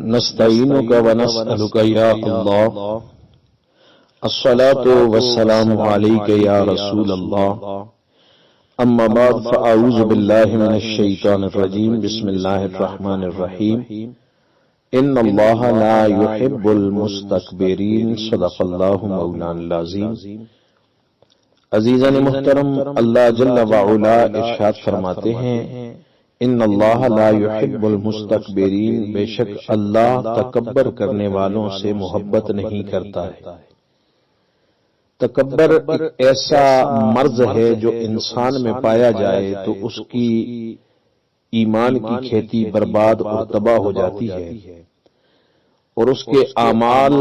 نستعینک ونسألک یا اللہ الصلاۃ والسلام علیک یا رسول اللہ اما بعد فاعوذ باللہ من الشیطان الرجیم بسم اللہ الرحمن الرحیم ان اللہ لا يحب المستکبرین صدق اللہ مولانا العظیم۔ عزیزان محترم، اللہ جل وعلا ارشاد فرماتے ہیں ان اللہ لا يحب المستکبرین، بے شک اللہ تکبر کرنے والوں سے محبت نہیں کرتا ہے۔ تکبر ایک ایسا مرض ہے جو انسان میں پایا جائے تو اس کی ایمان کی کھیتی برباد اور تباہ ہو جاتی ہے اور اس کے اعمال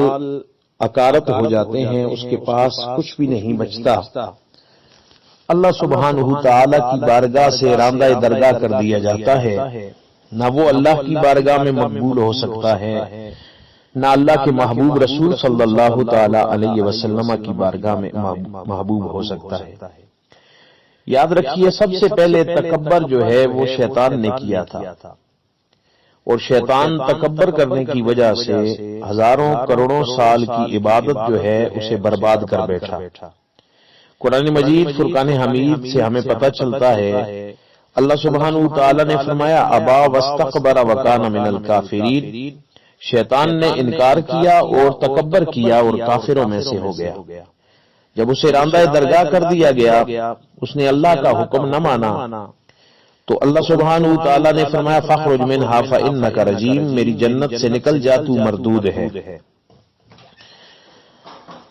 اکارت ہو جاتے ہیں، اس کے پاس کچھ بھی نہیں بچتا۔ اللہ سبحانہ تعالی کی بارگاہ سے راندہ درگاہ کر دیا جاتا ہے، نہ وہ اللہ کی بارگاہ میں مقبول ہو سکتا ہے، نہ اللہ کے محبوب رسول صلی اللہ تعالی علیہ وسلم کی بارگاہ میں محبوب ہو سکتا ہے۔ یاد رکھیے، سب سے پہلے تکبر جو ہے وہ شیطان نے کیا تھا، اور شیطان تکبر کرنے کی وجہ سے ہزاروں کروڑوں سال کی عبادت جو ہے اسے برباد کر بیٹھا۔ قرآن مجید فرقان حمید سے ہمیں پتہ چلتا ہے، اللہ سبحانہ تعالی نے فرمایا ابا واستکبر وکان من الکافرین، شیطان نے انکار کیا اور تکبر کیا اور کافروں میں سے ہو گیا۔ جب اسے راندہ درگاہ کر دیا گیا، اس نے اللہ کا حکم نہ مانا، تو اللہ سبحانہ تعالی نے فرمایا فاخرج منھا فانک رجیم، میری جنت سے نکل جا، تو مردود ہے۔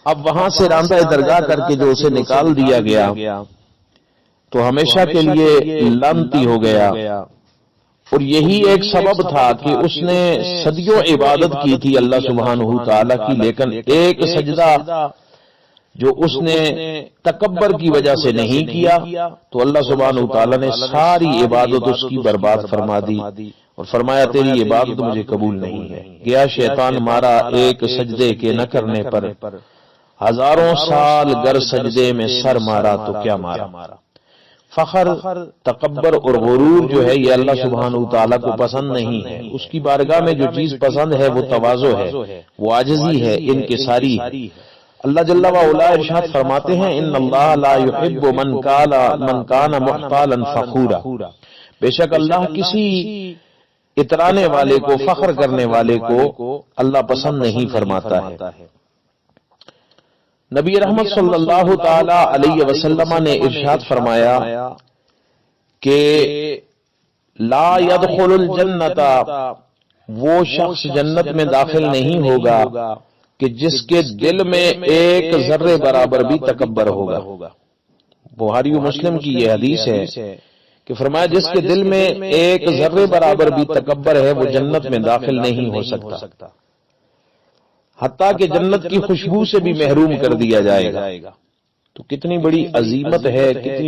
اب وہاں سے راندہ درگاہ کر کے جو اسے نکال دیا گیا تو ہمیشہ کے لیے لعنتی ہو گیا، اور یہی ایک سبب تھا کہ اس نے صدیوں عبادت کی تھی اللہ سبحانہ تعالی کی، لیکن ایک سجدہ جو اس نے تکبر کی وجہ سے نہیں کیا تو اللہ سبحانہ تعالی نے ساری عبادت اس کی برباد فرما دی اور فرمایا تیری عبادت مجھے قبول نہیں ہے۔ گیا شیطان مارا ایک سجدے کے نہ کرنے پر، ہزاروں سال گر سجدے میں سر مارا تو کیا مارا۔ فخر، تکبر اور غرور جو ہے یہ اللہ سبحانہ تعالیٰ کو پسند نہیں ہے۔ اس کی بارگاہ میں جو چیز پسند ہے وہ تواضع ہے، وہ عاجزی ہے، انکساری ہے۔ اللہ جل وعلا ارشاد فرماتے ہیں ان اللہ لا يحب من کان محتالا فخورا، بے شک اللہ کسی اترانے والے کو، فخر کرنے والے کو اللہ پسند نہیں فرماتا ہے۔ نبی رحمت صلی اللہ تعالی علیہ وسلم نے ارشاد فرمایا کہ لا يدخل الجنت، وہ شخص جنت میں داخل نہیں ہوگا کہ جس کے دل میں ایک ذرے برابر بھی تکبر ہوگا۔ بخاری و مسلم کی یہ حدیث ہے کہ فرمایا جس کے دل میں ایک ذرے برابر بھی تکبر ہے وہ جنت میں داخل نہیں ہو سکتا، حتیٰ کہ جنت کی خوشبو سے بھی محروم کر دیا جائے گا۔ تو کتنی بڑی عظیمت ہے، کتنی